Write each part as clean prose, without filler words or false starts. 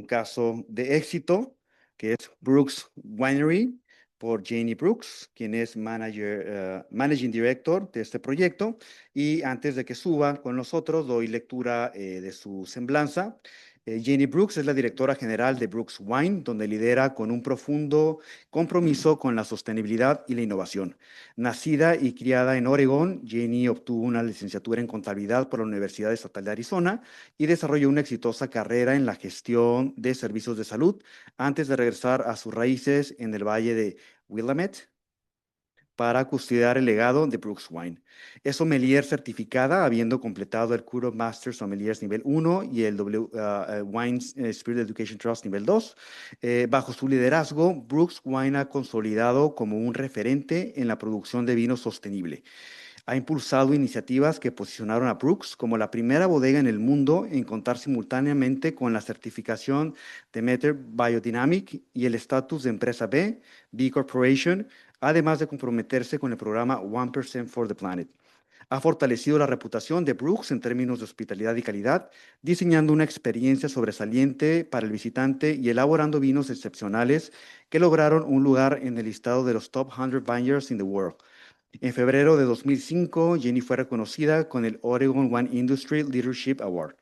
un caso de éxito, que es Brooks Winery, por Janie Brooks, quien es Managing Director de este proyecto. Y antes de que suba con nosotros, doy lectura de su semblanza. Janie Brooks es la directora general de Brooks Wine, donde lidera con un profundo compromiso con la sostenibilidad y la innovación. Nacida y criada en Oregón, Janie obtuvo una licenciatura en contabilidad por la Universidad Estatal de Arizona y desarrolló una exitosa carrera en la gestión de servicios de salud antes de regresar a sus raíces en el Valle de Willamette para custodiar el legado de Brooks Wine. Es sommelier certificada, habiendo completado el Curo Master Sommeliers nivel 1 y el Wine Spirit Education Trust nivel 2. Bajo su liderazgo, Brooks Wine ha consolidado como un referente en la producción de vino sostenible. Ha impulsado iniciativas que posicionaron a Brooks como la primera bodega en el mundo en contar simultáneamente con la certificación de Demeter Biodynamic y el estatus de empresa B Corporation, además de comprometerse con el programa 1% for the Planet. Ha fortalecido la reputación de Brooks en términos de hospitalidad y calidad, diseñando una experiencia sobresaliente para el visitante y elaborando vinos excepcionales que lograron un lugar en el listado de los Top 100 Vineyards in the World. En febrero de 2005, Jenny fue reconocida con el Oregon Wine Industry Leadership Award.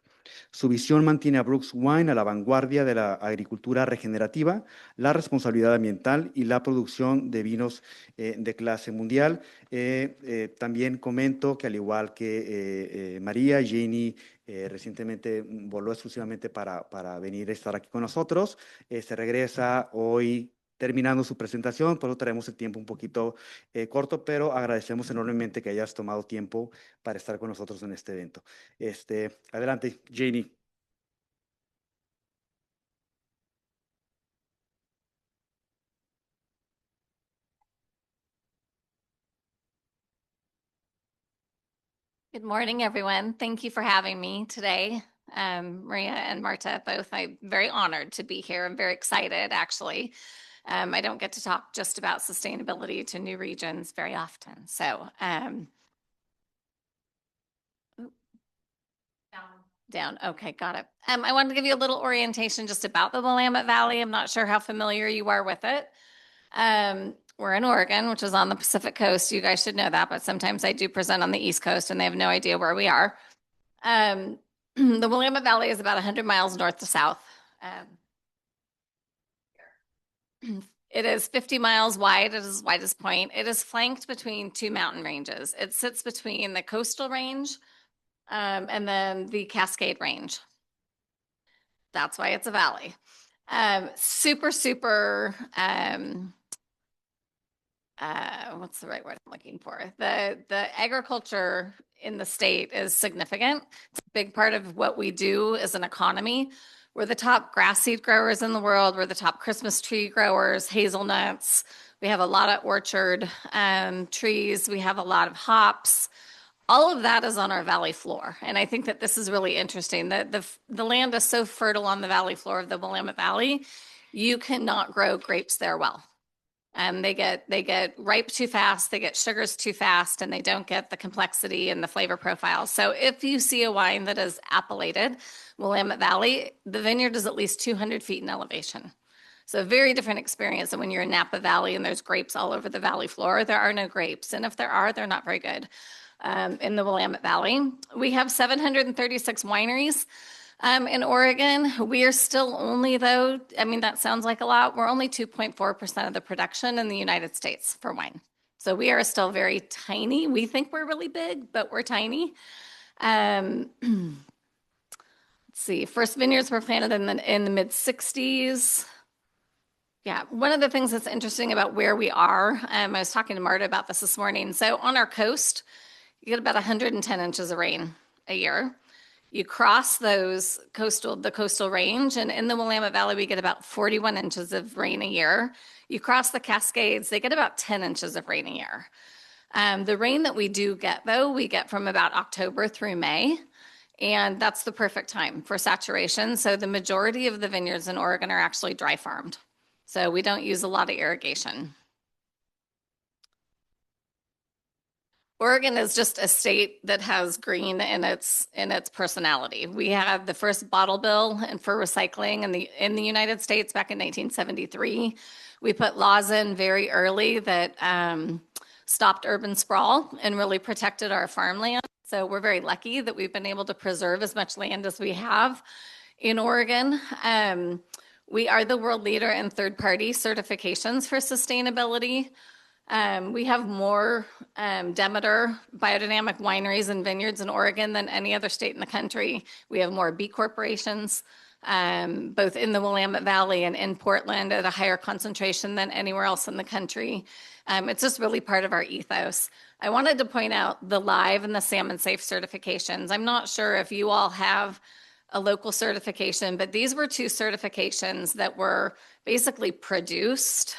Su visión mantiene a Brooks Wine a la vanguardia de la agricultura regenerativa, la responsabilidad ambiental y la producción de vinos de clase mundial. También comento que al igual que María, Jenny recientemente voló exclusivamente para venir a estar aquí con nosotros. Se regresa hoy terminando su presentación, por eso traemos el tiempo un poquito corto, pero agradecemos enormemente que hayas tomado tiempo para estar con nosotros en este evento. Adelante, Janie. Good morning, everyone. Thank you for having me today. Maria and Marta, both, I'm very honored to be here. I'm very excited, actually. I don't get to talk just about sustainability to new regions very often. So, down. Okay, got it. I wanted to give you a little orientation just about the Willamette Valley. I'm not sure how familiar you are with it. We're in Oregon, which is on the Pacific coast. You guys should know that, but sometimes I do present on the East Coast and they have no idea where we are. The Willamette Valley is about 100 miles north to south. It is 50 miles wide. It is as wide as point. It is flanked between two mountain ranges. It sits between the coastal range and then the Cascade Range. That's why it's a valley. Super, what's the right word I'm looking for? The agriculture in the state is significant. It's a big part of what we do as an economy. We're the top grass seed growers in the world. We're the top Christmas tree growers, hazelnuts. We have a lot of orchard trees. We have a lot of hops. All of that is on our valley floor. And I think that this is really interesting. The land is so fertile on the valley floor of the Willamette Valley, you cannot grow grapes there well. They get ripe too fast, they get sugars too fast, and they don't get the complexity and the flavor profile. So if you see a wine that is appellated, Willamette Valley, the vineyard is at least 200 feet in elevation. So a very different experience than when you're in Napa Valley and there's grapes all over the valley floor. There are no grapes, and if there are, they're not very good. In the Willamette Valley, we have 736 wineries. In Oregon, we are still only, though, I mean, that sounds like a lot. We're only 2.4% of the production in the United States for wine. So we are still very tiny. We think we're really big, but we're tiny. Let's see, first vineyards were planted in the mid-60s. Yeah, one of the things that's interesting about where we are, I was talking to Marta about this morning. So on our coast, you get about 110 inches of rain a year. You cross the coastal range, and in the Willamette Valley, we get about 41 inches of rain a year. You cross the Cascades, they get about 10 inches of rain a year. The rain that we do get, though, we get from about October through May, and that's the perfect time for saturation. So the majority of the vineyards in Oregon are actually dry farmed. So we don't use a lot of irrigation. Oregon is just a state that has green in its personality. We had the first bottle bill and for recycling in the United States back in 1973. We put laws in very early that stopped urban sprawl and really protected our farmland. So we're very lucky that we've been able to preserve as much land as we have in Oregon. We are the world leader in third-party certifications for sustainability. We have more Demeter biodynamic wineries and vineyards in Oregon than any other state in the country. We have more B corporations, both in the Willamette Valley and in Portland at a higher concentration than anywhere else in the country. It's just really part of our ethos. I wanted to point out the live and the salmon safe certifications. I'm not sure if you all have a local certification, but these were two certifications that were basically produced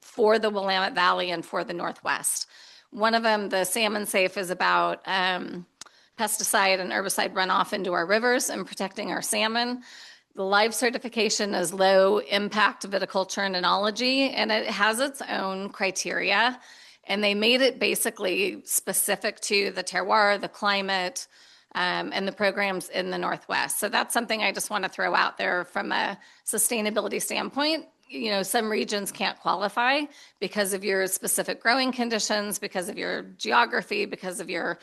for the Willamette Valley and for the Northwest. One of them, the salmon safe, is about pesticide and herbicide runoff into our rivers and protecting our salmon. The live certification is low impact viticulture and enology, and it has its own criteria. And they made it basically specific to the terroir, the climate, and the programs in the Northwest. So that's something I just want to throw out there from a sustainability standpoint. You know, some regions can't qualify because of your specific growing conditions, because of your geography, because of your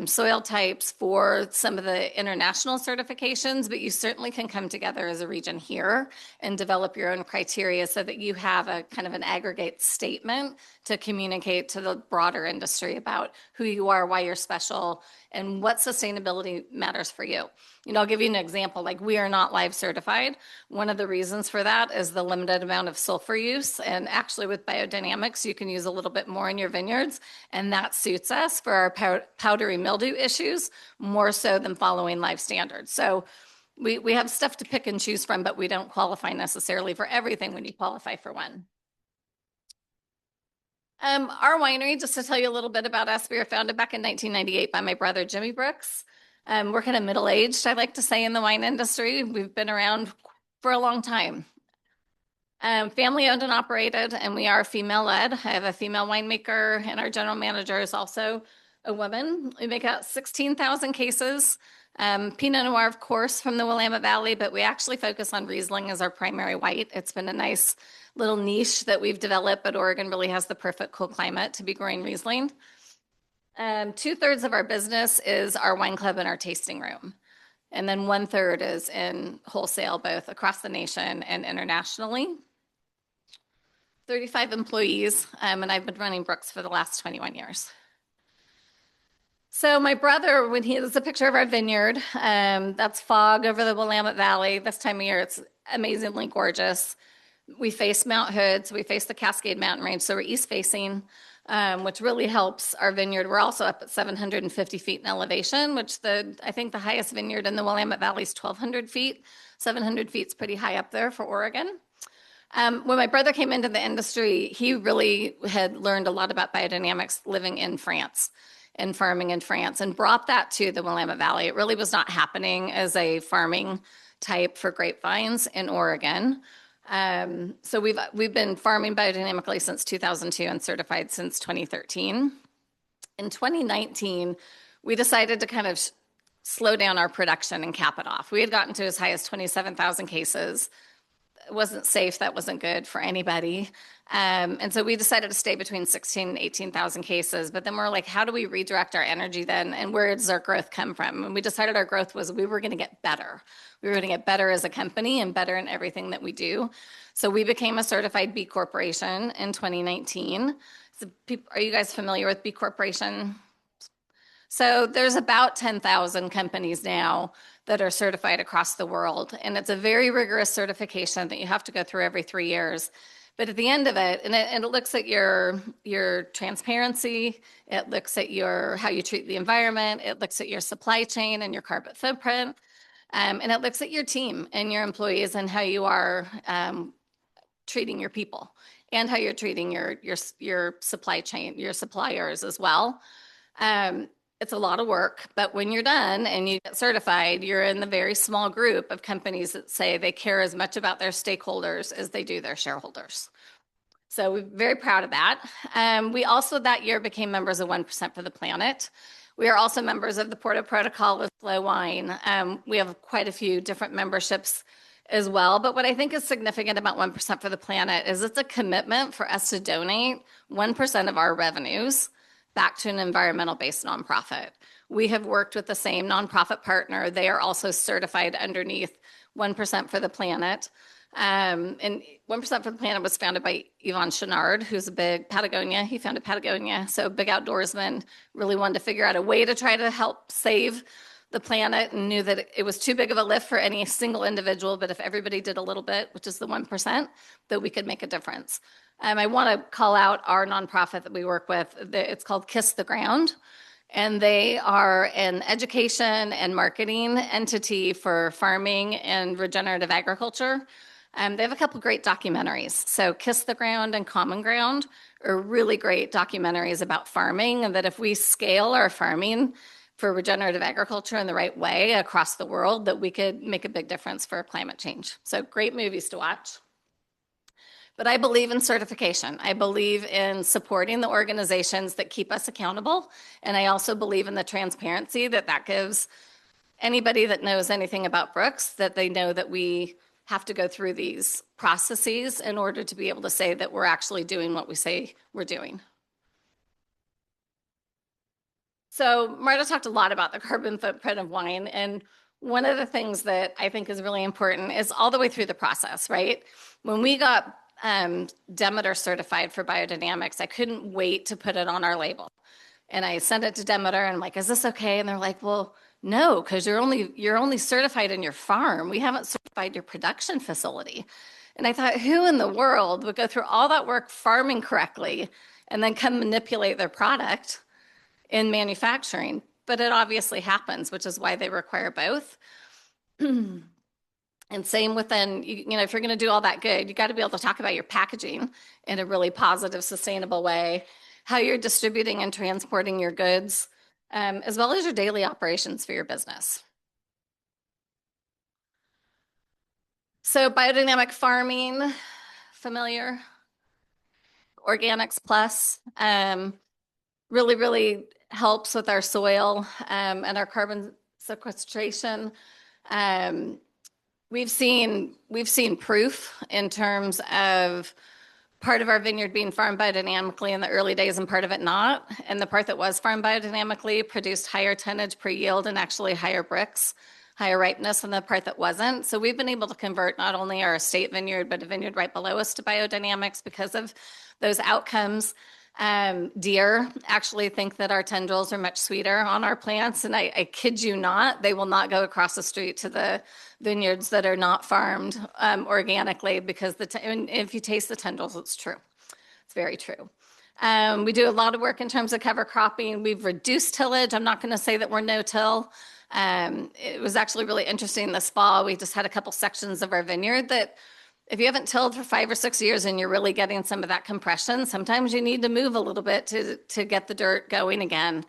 soil types for some of the international certifications, but you certainly can come together as a region here and develop your own criteria so that you have a kind of an aggregate statement to communicate to the broader industry about who you are, why you're special, and what sustainability matters for you. You know, I'll give you an example. Like, we are not live certified. One of the reasons for that is the limited amount of sulfur use. And actually with biodynamics, you can use a little bit more in your vineyards. And that suits us for our powdery mildew issues more so than following live standards. So we have stuff to pick and choose from, but we don't qualify necessarily for everything when you qualify for one. Our winery, just to tell you a little bit about us, we were founded back in 1998 by my brother, Janie Brooks. We're kind of middle-aged, I like to say, in the wine industry. We've been around for a long time. Family owned and operated, and we are female-led. I have a female winemaker, and our general manager is also a woman. We make out 16,000 cases. Pinot Noir, of course, from the Willamette Valley, but we actually focus on Riesling as our primary white. It's been a nice little niche that we've developed, but Oregon really has the perfect cool climate to be growing Riesling. 2/3 of our business is our wine club and our tasting room. And then 1/3 is in wholesale, both across the nation and internationally. 35 employees, and I've been running Brooks for the last 21 years. So my brother, this is a picture of our vineyard. That's fog over the Willamette Valley. This time of year, it's amazingly gorgeous. We face Mount Hood, so we face the Cascade Mountain Range, so we're east facing, which really helps our vineyard. We're also up at 750 feet in elevation, which I think the highest vineyard in the Willamette Valley is 1,200 feet. 700 feet is pretty high up there for Oregon. When my brother came into the industry, he really had learned a lot about biodynamics living in France and farming in France, and brought that to the Willamette Valley. It really was not happening as a farming type for grapevines in Oregon. So we've been farming biodynamically since 2002 and certified since 2013. In 2019, we decided to kind of slow down our production and cap it off. We had gotten to as high as 27,000 cases. It wasn't safe. That wasn't good for anybody. And so we decided to stay between 16 and 18,000 cases. But then we're like, how do we redirect our energy then? And where does our growth come from? And we decided our growth was we were going to get better. We were going to get better as a company and better in everything that we do. So we became a certified B Corporation in 2019. So are you guys familiar with B Corporation? So there's about 10,000 companies now that are certified across the world. And it's a very rigorous certification that you have to go through every 3 years. But at the end of it, and it looks at your transparency, it looks at how you treat the environment, it looks at your supply chain and your carbon footprint, and it looks at your team and your employees and how you are treating your people and how you're treating your supply chain, your suppliers as well. It's a lot of work, but when you're done and you get certified, you're in the very small group of companies that say they care as much about their stakeholders as they do their shareholders. So we're very proud of that. We also that year became members of 1% for the Planet. We are also members of the Porto Protocol with Flow Wine. We have quite a few different memberships as well. But what I think is significant about 1% for the Planet is it's a commitment for us to donate 1% of our revenues back to an environmental-based nonprofit. We have worked with the same nonprofit partner. They are also certified underneath 1% for the Planet. And 1% for the Planet was founded by Yvon Chouinard, who's a big Patagonia. He founded Patagonia, so big outdoorsman, really wanted to figure out a way to try to help save the planet and knew that it was too big of a lift for any single individual, but if everybody did a little bit, which is the 1%, that we could make a difference. I want to call out our nonprofit that we work with. It's called Kiss the Ground. And they are an education and marketing entity for farming and regenerative agriculture. They have a couple great documentaries. So Kiss the Ground and Common Ground are really great documentaries about farming, and that if we scale our farming for regenerative agriculture in the right way across the world, that we could make a big difference for climate change. So great movies to watch. But I believe in certification. I believe in supporting the organizations that keep us accountable. And I also believe in the transparency that gives anybody that knows anything about Brooks, that they know that we have to go through these processes in order to be able to say that we're actually doing what we say we're doing. So Marta talked a lot about the carbon footprint of wine. And one of the things that I think is really important is all the way through the process, right? When we got Demeter certified for biodynamics, I couldn't wait to put it on our label. And I sent it to Demeter and I'm like, is this okay? And they're like, well, no, because you're only certified in your farm. We haven't certified your production facility. And I thought, who in the world would go through all that work farming correctly and then come manipulate their product in manufacturing? But it obviously happens, which is why they require both. And same within, if you're going to do all that good, you got to be able to talk about your packaging in a really positive, sustainable way, how you're distributing and transporting your goods, as well as your daily operations for your business. So biodynamic farming, familiar? Organics Plus really, really helps with our soil and our carbon sequestration. We've seen proof in terms of part of our vineyard being farmed biodynamically in the early days and part of it not. And the part that was farmed biodynamically produced higher tonnage per yield and actually higher bricks, higher ripeness than the part that wasn't. So we've been able to convert not only our estate vineyard, but a vineyard right below us to biodynamics because of those outcomes. Deer actually think that our tendrils are much sweeter on our plants. And I kid you not, they will not go across the street to the vineyards that are not farmed organically because if you taste the tendrils, it's true. It's very true. We do a lot of work in terms of cover cropping. We've reduced tillage. I'm not going to say that we're no-till. It was actually really interesting this fall. We just had a couple sections of our vineyard that if you haven't tilled for 5 or 6 years and you're really getting some of that compression, sometimes you need to move a little bit to get the dirt going again.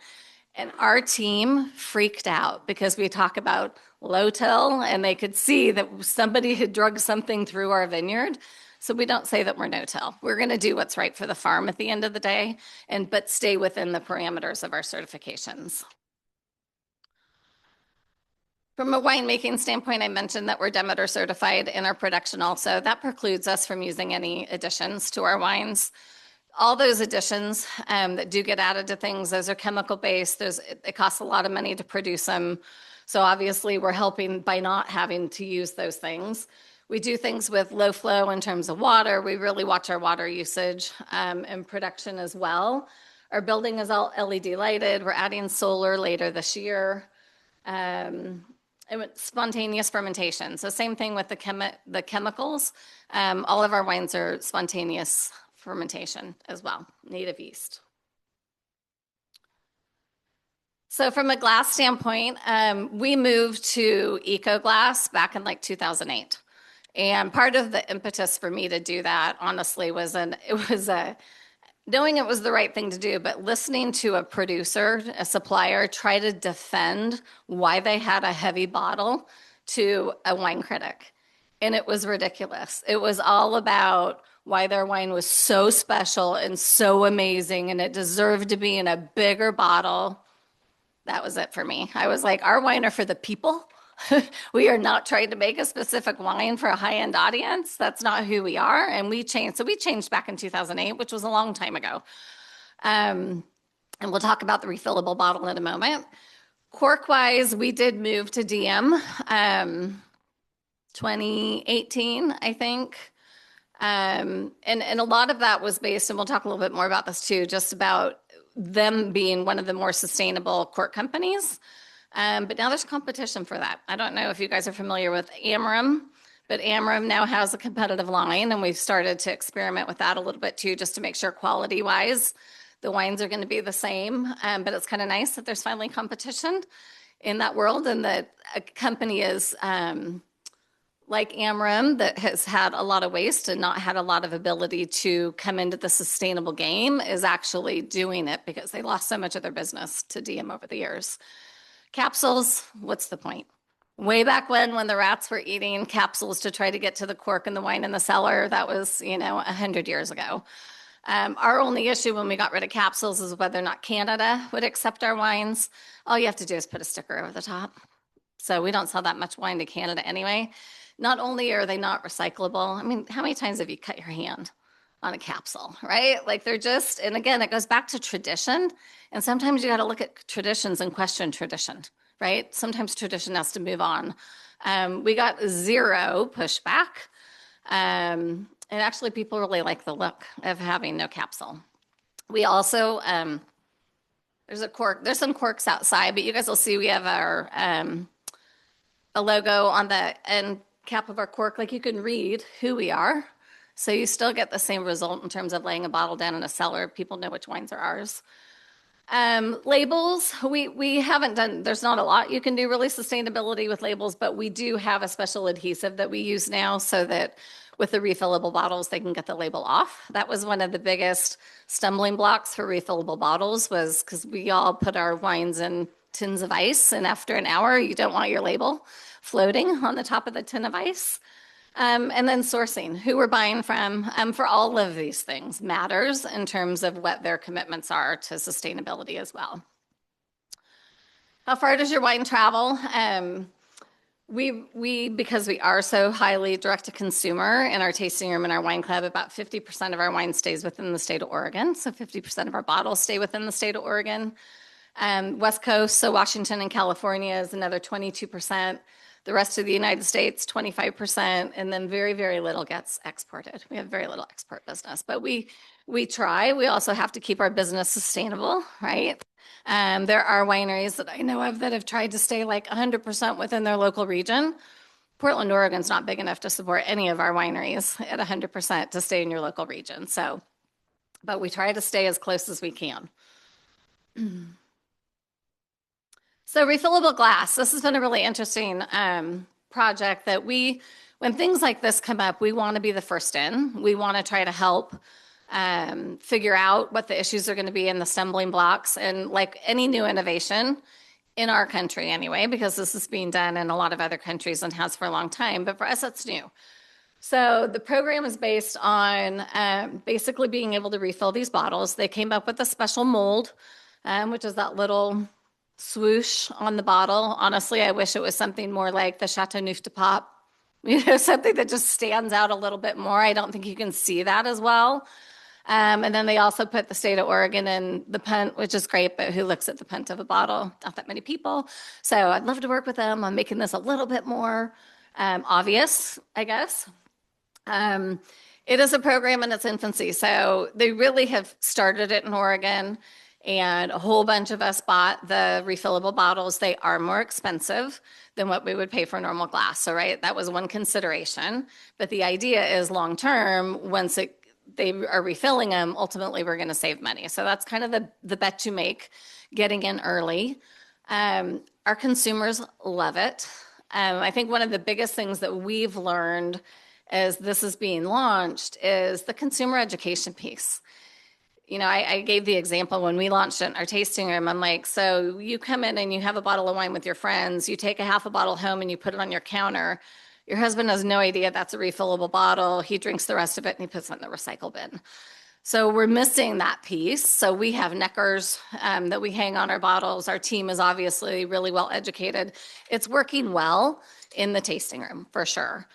And our team freaked out because we talk about low till and they could see that somebody had drugged something through our vineyard. So we don't say that we're no-till. We're going to do what's right for the farm at the end of the day, but stay within the parameters of our certifications. From a winemaking standpoint, I mentioned that we're Demeter certified in our production also. That precludes us from using any additions to our wines. All those additions that do get added to things, those are chemical based. It costs a lot of money to produce them. So obviously we're helping by not having to use those things. We do things with low flow in terms of water. We really watch our water usage and production as well. Our building is all LED lighted. We're adding solar later this year. Spontaneous fermentation. So same thing with the chemicals. All of our wines are spontaneous fermentation as well, native yeast. So from a glass standpoint, we moved to eco glass back in like 2008. And part of the impetus for me to do that, honestly, was knowing it was the right thing to do, but listening to a producer, a supplier, try to defend why they had a heavy bottle to a wine critic. And it was ridiculous. It was all about why their wine was so special and so amazing and it deserved to be in a bigger bottle. That was it for me. I was like, our wine are for the people. We are not trying to make a specific wine for a high-end audience. That's not who we are. And we changed. So we changed back in 2008, which was a long time ago. And we'll talk about the refillable bottle in a moment. Cork-wise, we did move to DM 2018, I think. And a lot of that was based, and we'll talk a little bit more about this too, just about them being one of the more sustainable cork companies. But now there's competition for that. I don't know if you guys are familiar with Amram, but Amram now has a competitive line, and we've started to experiment with that a little bit too, just to make sure quality-wise the wines are going to be the same. But it's kind of nice that there's finally competition in that world, and that a company is like Amram that has had a lot of waste and not had a lot of ability to come into the sustainable game is actually doing it because they lost so much of their business to DM over the years. Capsules, what's the point? Way back when the rats were eating capsules to try to get to the cork and the wine in the cellar, that was, 100 years ago. Our only issue when we got rid of capsules is whether or not Canada would accept our wines. All you have to do is put a sticker over the top. So we don't sell that much wine to Canada anyway. Not only are they not recyclable, I mean, how many times have you cut your hand on a capsule, right? Like they're just, and again, it goes back to tradition. And sometimes you got to look at traditions and question tradition, right? Sometimes tradition has to move on. We got zero pushback. And actually people really like the look of having no capsule. We also, there's some corks outside, but you guys will see we have our, a logo on the end cap of our cork. Like you can read who we are. So you still get the same result in terms of laying a bottle down in a cellar. People know which wines are ours. Labels, we haven't done, there's not a lot you can do really sustainability with labels, but we do have a special adhesive that we use now so that with the refillable bottles, they can get the label off. That was one of the biggest stumbling blocks for refillable bottles was because we all put our wines in tins of ice, and after an hour, you don't want your label floating on the top of the tin of ice. And then sourcing, who we're buying from, for all of these things matters in terms of what their commitments are to sustainability as well. How far does your wine travel? Because we are so highly direct to consumer in our tasting room and our wine club, about 50% of our wine stays within the state of Oregon. So 50% of our bottles stay within the state of Oregon. West Coast, so Washington and California is another 22%. The rest of the United States, 25%, and then very, very little gets exported. We have very little export business, but we try. We also have to keep our business sustainable, right? There are wineries that I know of that have tried to stay like 100% within their local region. Portland, Oregon's not big enough to support any of our wineries at 100% to stay in your local region. So, but we try to stay as close as we can. So refillable glass, this has been a really interesting project that when things like this come up, we want to be the first in. We want to try to help figure out what the issues are going to be in the stumbling blocks. And like any new innovation in our country anyway, because this is being done in a lot of other countries and has for a long time, but for us, it's new. So the program is based on basically being able to refill these bottles. They came up with a special mold, which is that little swoosh on the bottle. Honestly, I wish it was something more like the Chateauneuf de Pop, something that just stands out a little bit more. I don't think you can see that as well. And then they also put the state of Oregon in the punt, which is great, but who looks at the punt of a bottle? Not that many people. So I'd love to work with them on making this a little bit more obvious, I guess. It is a program in its infancy. So they really have started it in Oregon. And a whole bunch of us bought the refillable bottles. They are more expensive than what we would pay for normal glass. So, right, that was one consideration. But the idea is long-term, once they are refilling them, ultimately we're going to save money. So that's kind of the bet you make, getting in early. Our consumers love it. I think one of the biggest things that we've learned as this is being launched is the consumer education piece. I gave the example when we launched it in our tasting room. I'm like, so you come in and you have a bottle of wine with your friends, you take a half a bottle home and you put it on your counter. Your husband has no idea that's a refillable bottle. He drinks the rest of it and he puts it in the recycle bin. So we're missing that piece. So we have neckers that we hang on our bottles. Our team is obviously really well educated. It's working well in the tasting room for sure.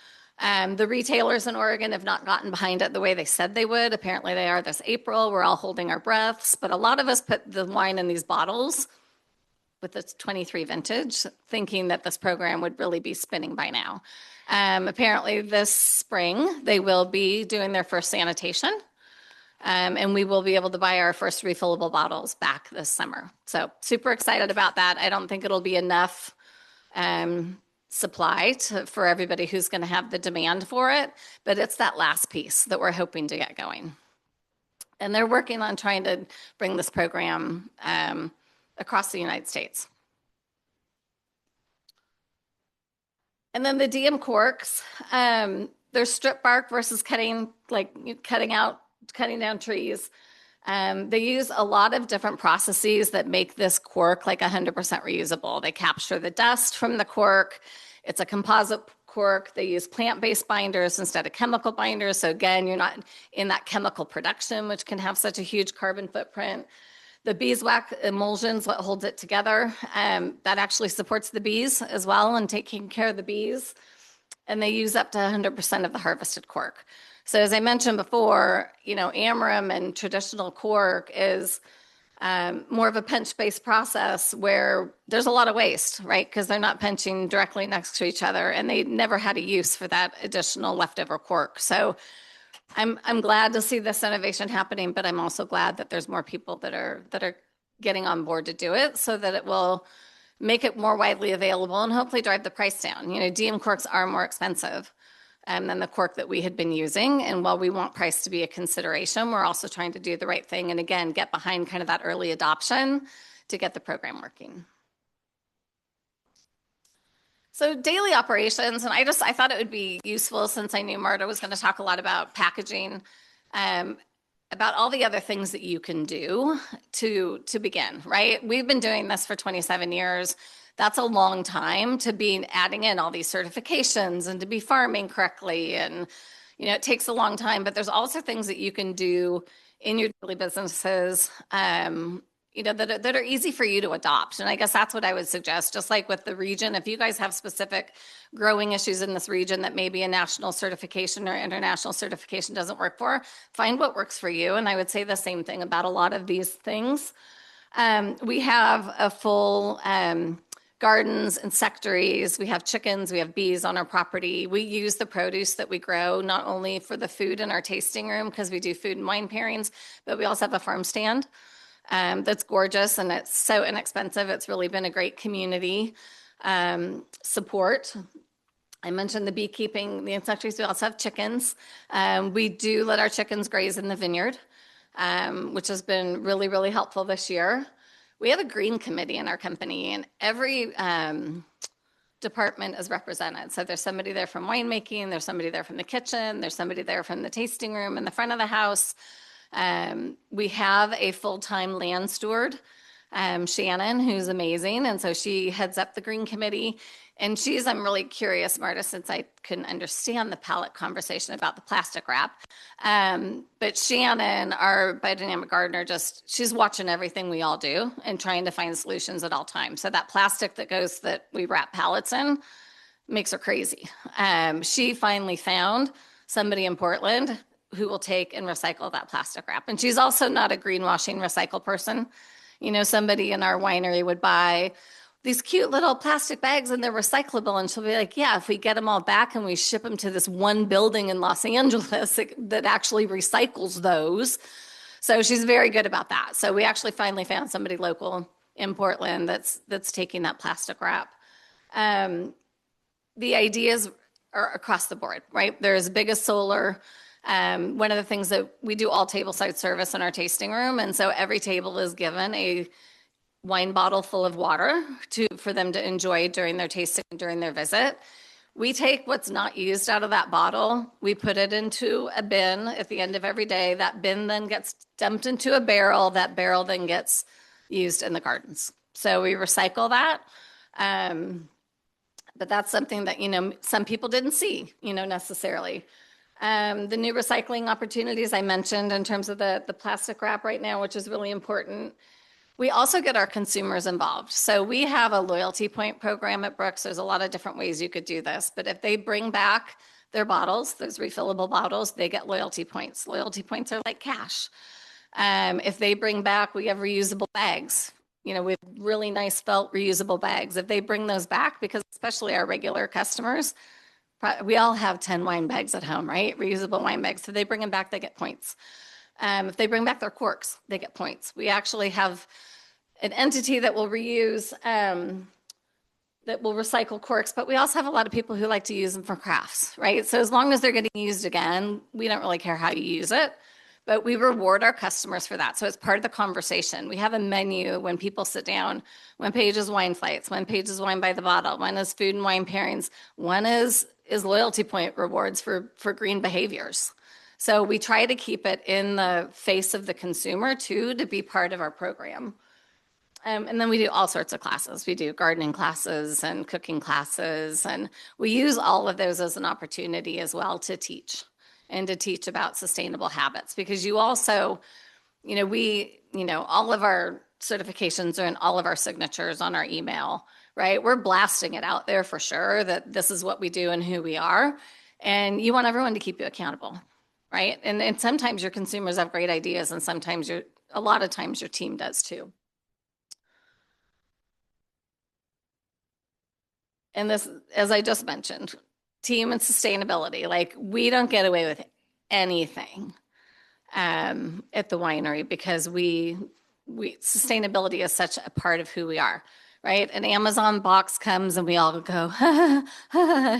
The retailers in Oregon have not gotten behind it the way they said they would. Apparently they are this April. We're all holding our breaths, but a lot of us put the wine in these bottles with its 23 vintage, thinking that this program would really be spinning by now. Apparently this spring, they will be doing their first sanitation. And we will be able to buy our first refillable bottles back this summer. So super excited about that. I don't think it'll be enough supply for everybody who's going to have the demand for it, but it's that last piece that we're hoping to get going. And they're working on trying to bring this program across the United States. And then the DM corks, there's strip bark versus cutting down trees. They use a lot of different processes that make this cork like 100% reusable. They capture the dust from the cork. It's a composite cork. They use plant-based binders instead of chemical binders. So again, you're not in that chemical production, which can have such a huge carbon footprint. The beeswax emulsion's what holds it together. That actually supports the bees as well and taking care of the bees. And they use up to 100% of the harvested cork. So as I mentioned before, Amram and traditional cork is more of a pinch-based process where there's a lot of waste, right? Because they're not pinching directly next to each other, and they never had a use for that additional leftover cork. So I'm glad to see this innovation happening, but I'm also glad that there's more people that are getting on board to do it, so that it will make it more widely available and hopefully drive the price down. DM corks are more expensive than the cork that we had been using. And while we want price to be a consideration, we're also trying to do the right thing and again, get behind kind of that early adoption to get the program working. So daily operations, and I thought it would be useful since I knew Marta was going to talk a lot about packaging, about all the other things that you can do to begin, right? We've been doing this for 27 years. That's a long time to be adding in all these certifications and to be farming correctly. And, it takes a long time, but there's also things that you can do in your daily businesses, that are easy for you to adopt. And I guess that's what I would suggest, just like with the region, if you guys have specific growing issues in this region that maybe a national certification or international certification doesn't work for, find what works for you. And I would say the same thing about a lot of these things. We have a full gardens, insectaries, we have chickens, we have bees on our property. We use the produce that we grow, not only for the food in our tasting room, because we do food and wine pairings, but we also have a farm stand. That's gorgeous and it's so inexpensive. It's really been a great community support. I mentioned the beekeeping, the insectaries. We also have chickens. We do let our chickens graze in the vineyard, which has been really, really helpful this year. We have a green committee in our company, and every department is represented. So there's somebody there from winemaking, there's somebody there from the kitchen, there's somebody there from the tasting room in the front of the house. We have a full-time land steward, Shannon, who's amazing. And so she heads up the Green Committee. And I'm really curious, Marta, since I couldn't understand the palate conversation about the plastic wrap. But Shannon, our biodynamic gardener, she's watching everything we all do and trying to find solutions at all times. So that plastic that we wrap pallets in makes her crazy. She finally found somebody in Portland who will take and recycle that plastic wrap. And she's also not a greenwashing recycle person. Somebody in our winery would buy these cute little plastic bags and they're recyclable. And she'll be like, yeah, if we get them all back and we ship them to this one building in Los Angeles that actually recycles those. So she's very good about that. So we actually finally found somebody local in Portland that's taking that plastic wrap. The ideas are across the board, right? They're as big as solar. One of the things that we do all tableside service in our tasting room. And so every table is given a wine bottle full of water for them to enjoy during their tasting, during their visit. We take what's not used out of that bottle. We put it into a bin at the end of every day. That bin then gets dumped into a barrel. That barrel then gets used in the gardens. So we recycle that. But that's something that, some people didn't see, necessarily. The new recycling opportunities I mentioned in terms of the plastic wrap right now, which is really important. We also get our consumers involved. So we have a loyalty point program at Brooks. There's a lot of different ways you could do this, but if they bring back their bottles, those refillable bottles, they get loyalty points. Loyalty points are like cash. If they bring back, we have reusable bags. We have really nice felt reusable bags. If they bring those back, because especially our regular customers, we all have 10 wine bags at home, right? Reusable wine bags. So they bring them back, they get points. If they bring back their corks, they get points. We actually have an entity that will reuse, that will recycle corks, but we also have a lot of people who like to use them for crafts, right? So as long as they're getting used again, we don't really care how you use it, but we reward our customers for that. So it's part of the conversation. We have a menu when people sit down. One page is wine flights, one page is wine by the bottle, one is food and wine pairings, one is loyalty point rewards for green behaviors. So we try to keep it in the face of the consumer too, to be part of our program. And then we do all sorts of classes. We do gardening classes and cooking classes, and we use all of those as an opportunity as well to teach about sustainable habits, because you also, all of our certifications are in all of our signatures on our email, right? We're blasting it out there for sure that this is what we do and who we are. And you want everyone to keep you accountable, right? And sometimes your consumers have great ideas, and sometimes a lot of times your team does too. And this, as I just mentioned, team and sustainability, like we don't get away with anything at the winery, because we sustainability is such a part of who we are, right? An Amazon box comes and we all go, but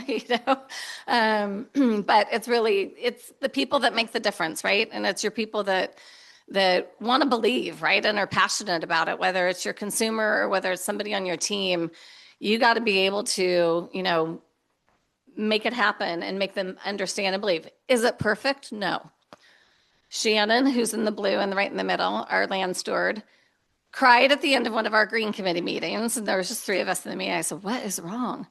it's the people that make the difference, right? And it's your people that want to believe, right? And are passionate about it, whether it's your consumer or whether it's somebody on your team. You got to be able to, make it happen and make them understand and believe. Is it perfect? No. Shannon, who's in the blue and right in the middle, our land steward, cried at the end of one of our green committee meetings, and there was just 3 of us in the meeting. I said, "What is wrong?"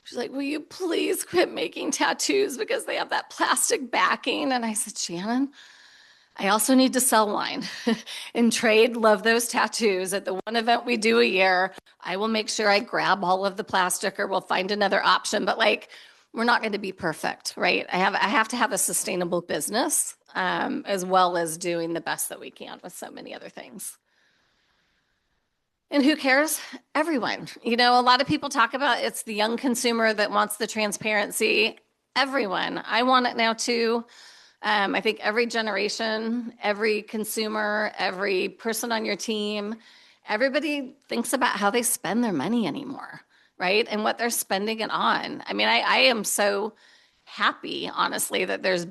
She's like, "Will you please quit making tattoos because they have that plastic backing?" And I said, "Shannon, I also need to sell wine and trade. Love those tattoos. At the one event we do a year, I will make sure I grab all of the plastic, or we'll find another option. But we're not going to be perfect, right? I have to have a sustainable business, as well as doing the best that we can with so many other things." And who cares? Everyone. A lot of people talk about it's the young consumer that wants the transparency. Everyone. I want it now too. I think every generation, every consumer, every person on your team, everybody thinks about how they spend their money anymore, right? And what they're spending it on. I mean, I am so happy, honestly, that there's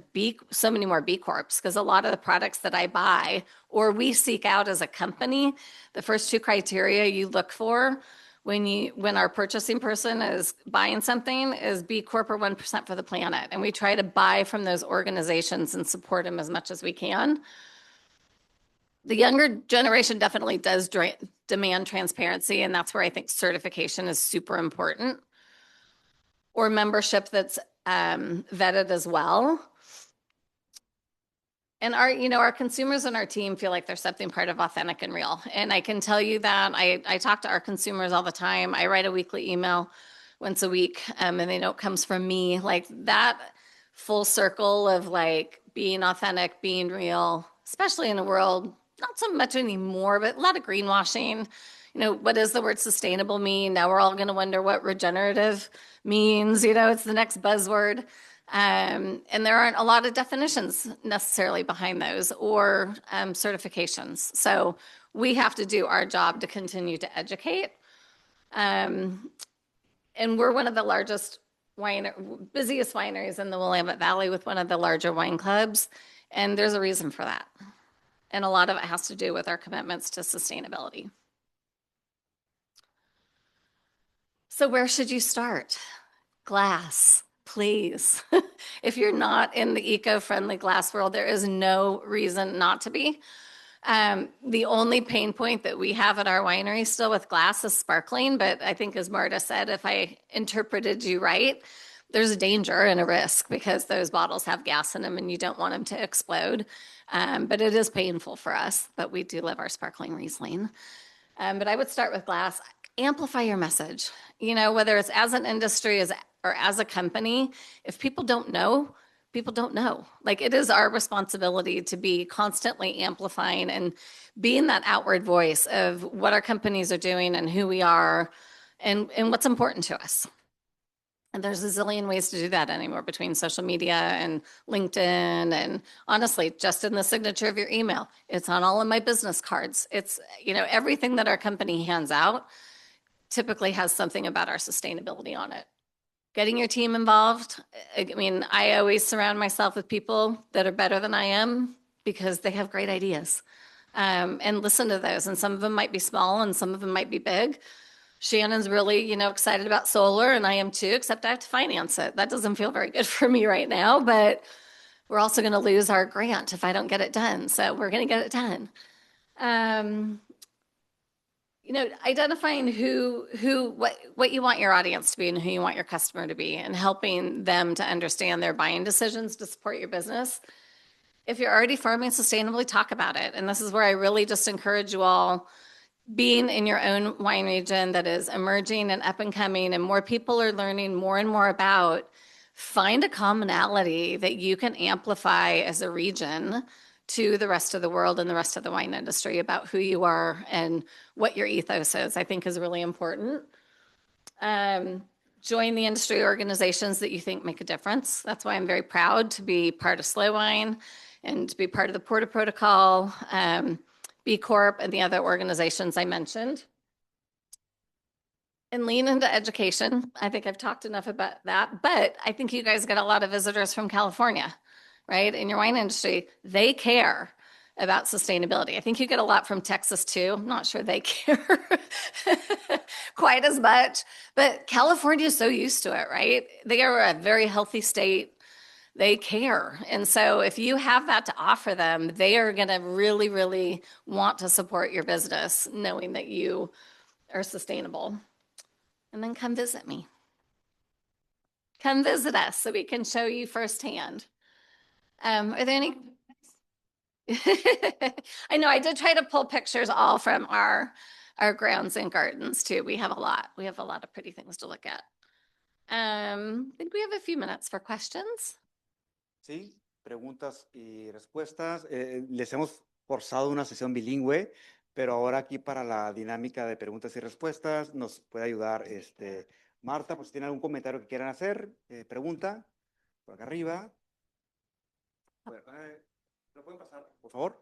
so many more B Corps, because a lot of the products that I buy or we seek out as a company, the first 2 criteria you look for when our purchasing person is buying something is B Corp or 1% for the planet. And we try to buy from those organizations and support them as much as we can. The younger generation definitely does demand transparency, and that's where I think certification is super important, or membership that's vetted as well. And our consumers and our team feel like there's something part of authentic and real. And I can tell you that I talk to our consumers all the time. I write a weekly email once a week, and they know it comes from me. Like that full circle of being authentic, being real, especially in a world, not so much anymore, but a lot of greenwashing. What does the word sustainable mean? Now we're all going to wonder what regenerative means. It's the next buzzword. And there aren't a lot of definitions necessarily behind those, or certifications. So we have to do our job to continue to educate. And we're one of the largest busiest wineries in the Willamette Valley, with one of the larger wine clubs. And there's a reason for that. And a lot of it has to do with our commitments to sustainability. So where should you start? Glass. Please. If you're not in the eco-friendly glass world, there is no reason not to be. The only pain point that we have at our winery still with glass is sparkling, but I think as Marta said, if I interpreted you right, there's a danger and a risk because those bottles have gas in them and you don't want them to explode. But it is painful for us, but we do love our sparkling Riesling. But I would start with glass. Amplify your message. You know, whether it's as an industry or as a company, if people don't know, people don't know. Like it is our responsibility to be constantly amplifying and being that outward voice of what our companies are doing and who we are and what's important to us. And there's a zillion ways to do that anymore between social media and LinkedIn and honestly, just in the signature of your email. It's on all of my business cards. It's, you know, everything that our company hands out typically has something about our sustainability on it. Getting your team involved. I mean, I always surround myself with people that are better than I am because they have great ideas. And listen to those. And some of them might be small and some of them might be big. Shannon's really, you know, excited about solar and I am too, except I have to finance it. That doesn't feel very good for me right now, but we're also going to lose our grant if I don't get it done. So we're going to get it done. You know, identifying what you want your audience to be and who you want your customer to be and helping them to understand their buying decisions to support your business. If you're already farming sustainably, talk about it. And this is where I really just encourage you all, being in your own wine region that is emerging and up and coming and more people are learning more and more about, find a commonality that you can amplify as a region to the rest of the world and the rest of the wine industry about who you are and what your ethos is, I think is really important. Join the industry organizations that you think make a difference. That's why I'm very proud to be part of Slow Wine and to be part of the Porter Protocol, B Corp, and the other organizations I mentioned. And lean into education. I think I've talked enough about that, but I think you guys get a lot of visitors from California, right? In your wine industry, they care about sustainability. I think you get a lot from Texas too. I'm not sure they care quite as much, but California is so used to it, right? They are a very healthy state. They care. And so if you have that to offer them, they are going to really, really want to support your business, knowing that you are sustainable. And then come visit me. Come visit us so we can show you firsthand. Are there any? I know I did try to pull pictures all from our grounds and gardens too. We have a lot. We have a lot of pretty things to look at. I think we have a few minutes for questions. Sí, preguntas y respuestas. Les hemos forzado una sesión bilingüe, pero ahora aquí para la dinámica de preguntas y respuestas nos puede ayudar Marta, pues si tiene algún comentario que quieran hacer, pregunta, por acá arriba. ¿Lo pueden pasar, por favor?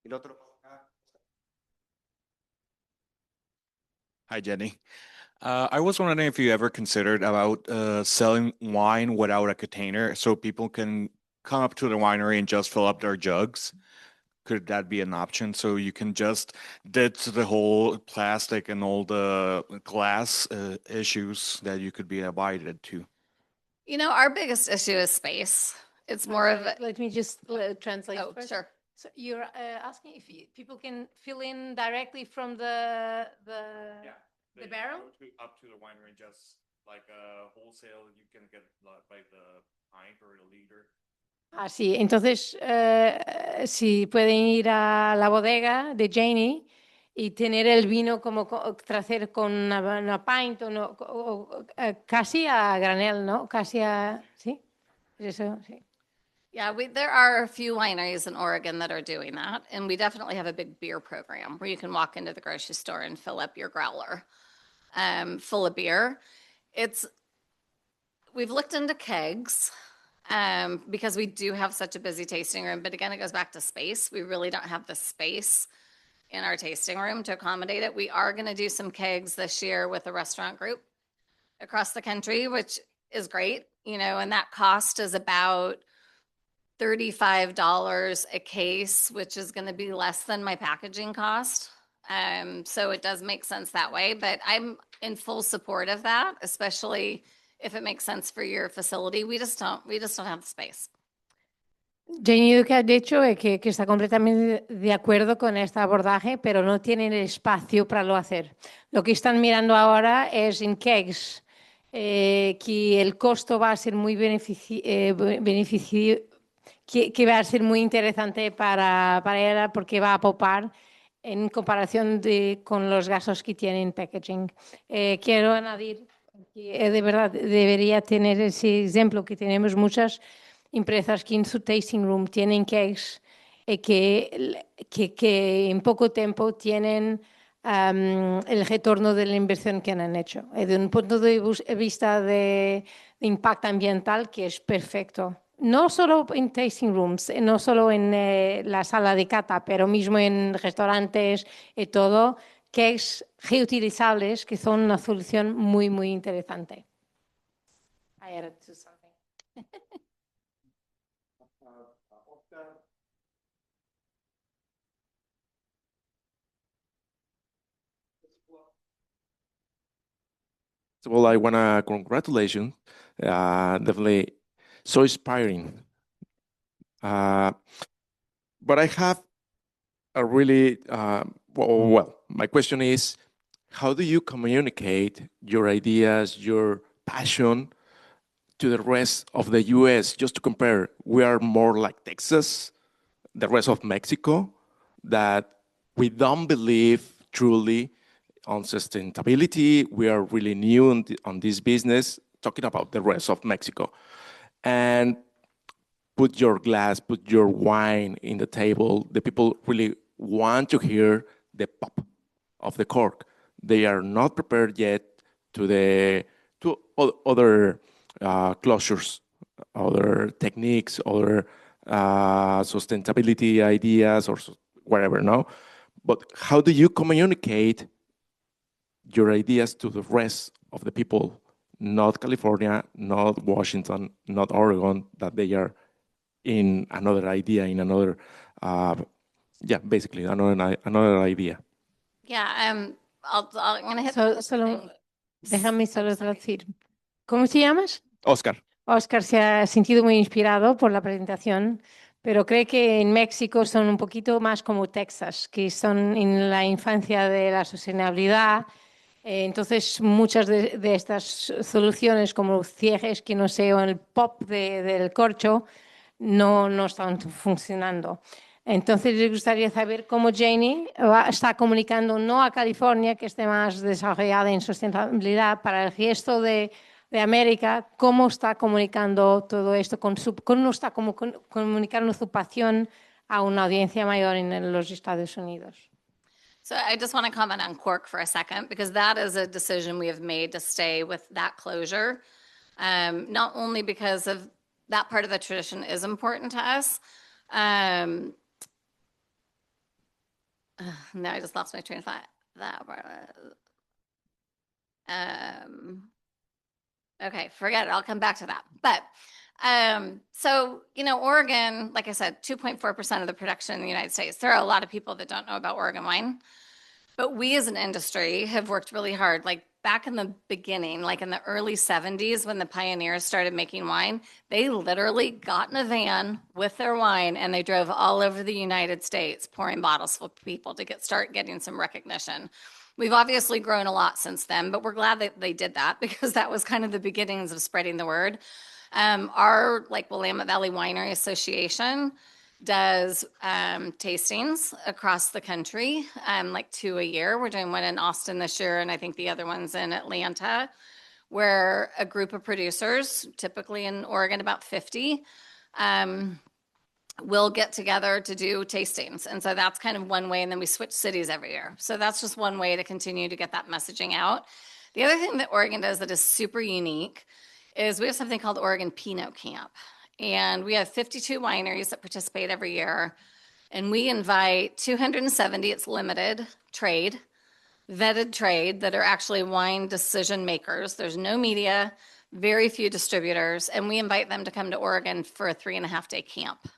Y el otro acá. Hi, Jenny. I was wondering if you ever considered about selling wine without a container so people can come up to the winery and just fill up their jugs. Could that be an option? So you can just ditch the whole plastic and all the glass issues that you could be invited to. You know, our biggest issue is space. It's more of a, Let me just translate oh, first. sure. So you're asking if people can fill in directly from the barrel? Up to the winery, just like a wholesale, you can get like the pint or the liter. Ah, sí, entonces si pueden ir a la bodega de Janie y tener el vino como tracer con una pint o casi a granel, ¿no? Casi a, ¿sí? Eso, sí. Yeah, there are a few wineries in Oregon that are doing that. And we definitely have a big beer program where you can walk into the grocery store and fill up your growler full of beer. We've looked into kegs because we do have such a busy tasting room. But again, it goes back to space. We really don't have the space in our tasting room to accommodate it. We are going to do some kegs this year with a restaurant group across the country, which is great, you know, and that cost is about $35 a case, which is going to be less than my packaging cost. So it does make sense that way, but I'm in full support of that, especially if it makes sense for your facility. We just don't have the space. Janie lo que ha dicho es que está completamente de acuerdo con este abordaje, pero no tienen el espacio para lo hacer. Lo que están mirando ahora es en kegs, que el costo va a ser muy que va a ser muy interesante para ella porque va a popar en comparación con los gastos que tiene en packaging. Quiero añadir que de verdad debería tener ese ejemplo que tenemos muchas empresas que en su tasting room tienen cakes que en poco tiempo tienen el retorno de la inversión que han hecho. De un punto de vista de impacto ambiental que es perfecto. No solo en tasting rooms, no solo en la sala de cata, pero mismo en restaurantes y todo, cakes reutilizables que son una solución muy, muy interesante. I added to something. Well, I want to congratulate you. Definitely so inspiring. But I have a really, well, my question is, how do you communicate your ideas, your passion to the rest of the US? Just to compare, we are more like Texas, the rest of Mexico, that we don't believe truly on sustainability. We are really new on this business, talking about the rest of Mexico. And put your glass, put your wine in the table. The people really want to hear the pop of the cork. They are not prepared yet to other closures, other techniques, other sustainability ideas, or whatever. No, but how do you communicate your ideas to the rest of the people? Not California, not Washington, not Oregon, that they are in another idea, in another, basically another idea. Yeah, I'm going to hit Déjame solo traducir. ¿Cómo te llamas? Oscar. Oscar se ha sentido muy inspirado por la presentación, pero cree que en México son un poquito más como Texas, que son en la infancia de la sostenibilidad. Entonces, muchas de estas soluciones como los cierres, que no sé, o el pop del corcho, no están funcionando. Entonces, les gustaría saber cómo Janie está comunicando no a California, que esté más desarrollada en sustentabilidad, para el resto de América, cómo está comunicando todo esto, cómo está comunicando su pasión a una audiencia mayor en los Estados Unidos. So I just want to comment on cork for a second, because that is a decision we have made to stay with that closure. Not only because of that part of the tradition is important to us. Now I just lost my train of thought. That part. Okay, forget it. I'll come back to that. But so, Oregon, like I said, 2.4% of the production in the United States. There are a lot of people that don't know about Oregon wine. But we as an industry have worked really hard. Like back in the beginning, like in the early 70s, when the pioneers started making wine, they literally got in a van with their wine and they drove all over the United States pouring bottles for people to start getting some recognition. We've obviously grown a lot since then, but we're glad that they did that, because that was kind of the beginnings of spreading the word. Our Willamette Valley Winery Association does tastings across the country, 2 a year. We're doing one in Austin this year, and I think the other one's in Atlanta, where a group of producers, typically in Oregon about 50, will get together to do tastings. And so that's kind of one way, and then we switch cities every year. So that's just one way to continue to get that messaging out. The other thing that Oregon does that is super unique is we have something called Oregon Pinot Camp. And we have 52 wineries that participate every year. And we invite 270, it's limited, vetted trade that are actually wine decision makers. There's no media, very few distributors. And we invite them to come to Oregon for a 3.5-day camp.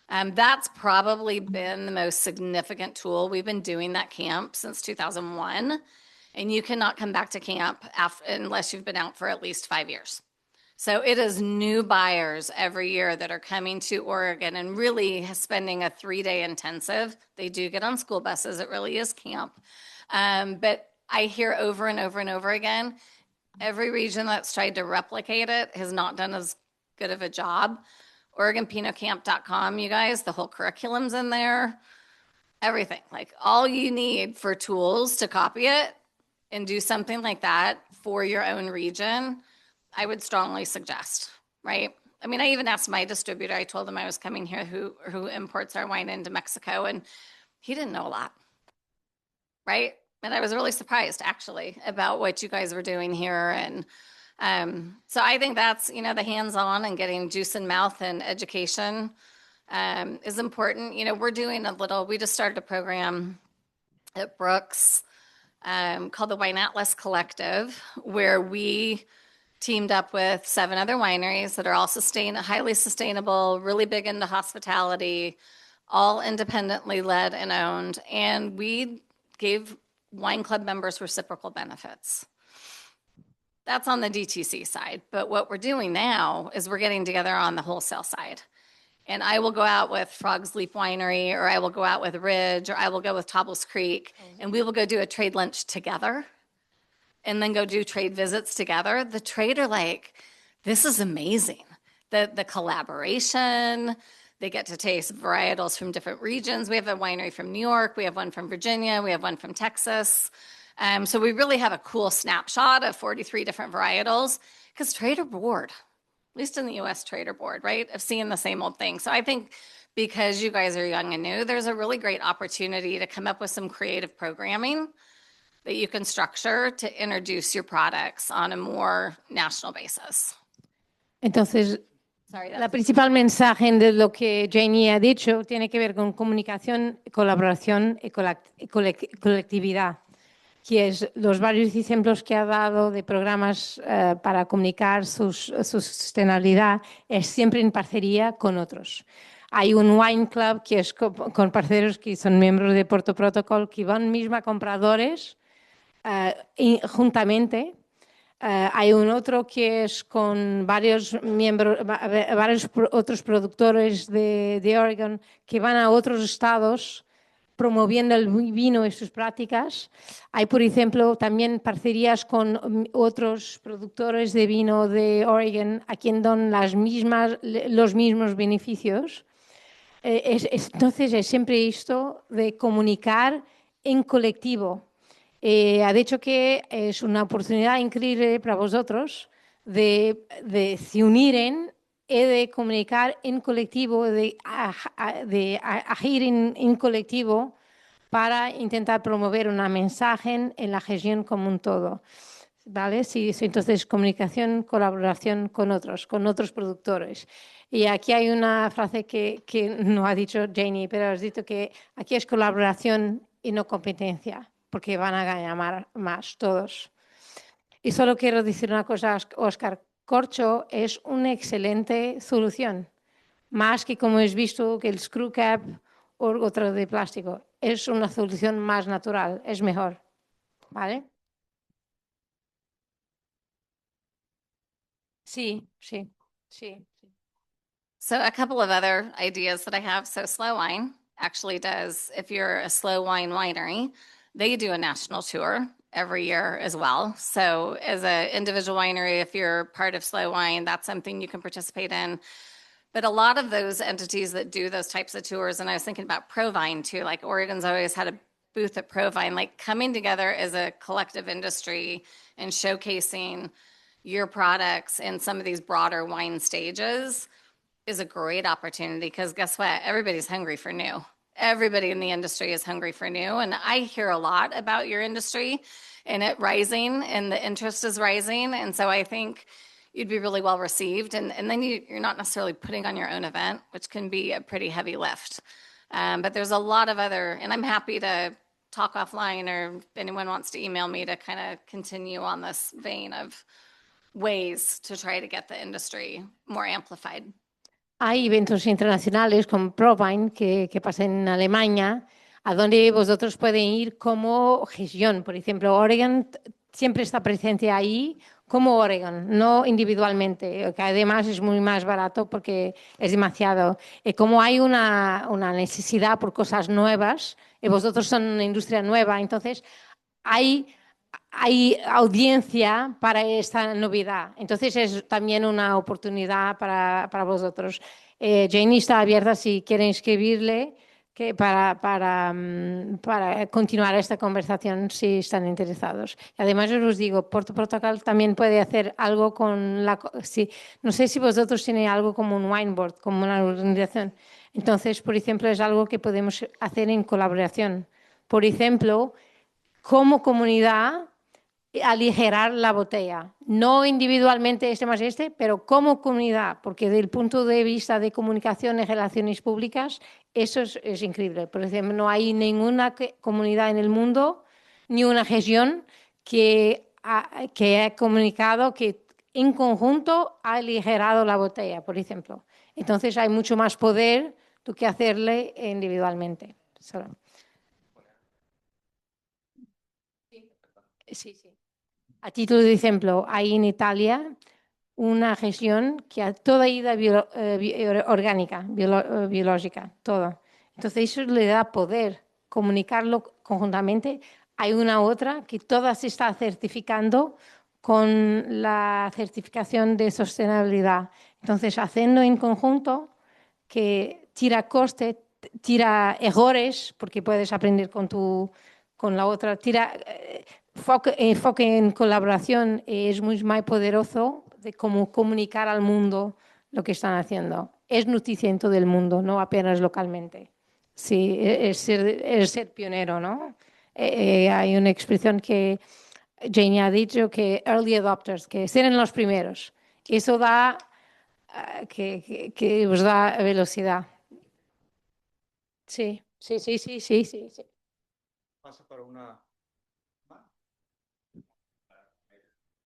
That's probably been the most significant tool. We've been doing that camp since 2001. And you cannot come back to camp unless you've been out for at least 5 years. So it is new buyers every year that are coming to Oregon and really spending a 3-day intensive. They do get on school buses. It really is camp. But I hear over and over and over again, every region that's tried to replicate it has not done as good of a job. OregonPinotCamp.com, you guys, the whole curriculum's in there, everything. Like all you need for tools to copy it and do something like that for your own region, I would strongly suggest, right? I mean, I even asked my distributor, I told him I was coming here who imports our wine into Mexico, and he didn't know a lot, right? And I was really surprised actually about what you guys were doing here. And so I think that's, you know, the hands-on and getting juice in mouth and education is important. You know, we just started a program at Brooks called the Wine Atlas Collective, where we teamed up with 7 other wineries that are all highly sustainable, really big into hospitality, all independently led and owned. And we gave wine club members reciprocal benefits. That's on the DTC side. But what we're doing now is we're getting together on the wholesale side. And I will go out with Frog's Leap Winery, or I will go out with Ridge, or I will go with Tobles Creek, and we will go do a trade lunch together and then go do trade visits together. The trade are like, this is amazing. The collaboration, they get to taste varietals from different regions. We have a winery from New York, we have one from Virginia, we have one from Texas. So we really have a cool snapshot of 43 different varietals, because trade are bored, at least in the US, trade are bored, right? Of seeing the same old thing. So I think because you guys are young and new, there's a really great opportunity to come up with some creative programming that you can structure to introduce your products on a more national basis. Entonces, Sorry, la principal mensaje de lo que Janie ha dicho tiene que ver con comunicación, colaboración y colectividad, que es los varios ejemplos que ha dado de programas para comunicar su sostenibilidad, es siempre en parcería con otros. Hay un wine club que es con parceros que son miembros de Porto Protocol, que van mismo a compradores juntamente. Hay un otro que es con varios miembros, varios otros productores de Oregon que van a otros estados promoviendo el vino y sus prácticas. Hay, por ejemplo, también parcerías con otros productores de vino de Oregon a quien dan los mismos beneficios. Entonces, es siempre esto de comunicar en colectivo. Ha dicho que es una oportunidad increíble para vosotros de se uniren y de comunicar en colectivo, de agir en colectivo para intentar promover un mensaje en la región como un todo. ¿Vale? Sí, entonces, comunicación, colaboración con otros productores. Y aquí hay una frase que no ha dicho Janie, pero has dicho que aquí es colaboración y no competencia, porque van a ganar más todos. Y solo quiero decir una cosa, Óscar, corcho es una excelente solución, más que como has visto que el screw cap o otro de plástico. Es una solución más natural, es mejor. ¿Vale? Sí. So a couple of other ideas that I have. So Slow Wine actually does, if you're a slow wine winery, they do a national tour every year as well. So as an individual winery, if you're part of Slow Wine, that's something you can participate in. But a lot of those entities that do those types of tours, and I was thinking about Provine too, like Oregon's always had a booth at Provine, like coming together as a collective industry and showcasing your products in some of these broader wine stages is a great opportunity, because guess what? Everybody's hungry for new. Everybody in the industry is hungry for new. And I hear a lot about your industry and it rising, and the interest is rising. And so I think you'd be really well received. And then you're not necessarily putting on your own event, which can be a pretty heavy lift. But there's a lot of other, and I'm happy to talk offline, or if anyone wants to email me to kind of continue on this vein of ways to try to get the industry more amplified. Hay eventos internacionales como Provine que pasan en Alemania, a donde vosotros pueden ir como región. Por ejemplo, Oregon siempre está presente ahí, como Oregon, no individualmente, que además es muy más barato porque es demasiado. Como hay una necesidad por cosas nuevas, y vosotros son una industria nueva, entonces hay audiencia para esta novedad. Entonces es también una oportunidad para vosotros. Janie está abierta si quieren escribirle para continuar esta conversación si están interesados. Y además os digo, Porto Protocol también puede hacer algo con no sé si vosotros tenéis algo como un wine board, como una organización. Entonces, por ejemplo, es algo que podemos hacer en colaboración. Por ejemplo, como comunidad, aligerar la botella. No individualmente este más este, pero como comunidad, porque desde el punto de vista de comunicación y relaciones públicas, eso es increíble. Por ejemplo, no hay ninguna comunidad en el mundo, ni una región que ha comunicado que en conjunto ha aligerado la botella, por ejemplo. Entonces hay mucho más poder do que hacerle individualmente. Sí, sí. A título de ejemplo, hay en Italia una región que ha toda ida orgánica, biológica, todo. Entonces eso le da poder comunicarlo conjuntamente. Hay una otra que toda se está certificando con la certificación de sostenibilidad. Entonces, haciendo en conjunto que tira coste, tira errores, porque puedes aprender con la otra, tira enfoque en colaboración es muy más poderoso de cómo comunicar al mundo lo que están haciendo. Es noticia en todo el mundo, no apenas localmente. Sí, es ser pionero, ¿no? Hay una expresión que Janie ha dicho, que early adopters, que ser los primeros. Eso da, que os da velocidad. Sí, sí, sí, sí, sí, sí. Pasa para una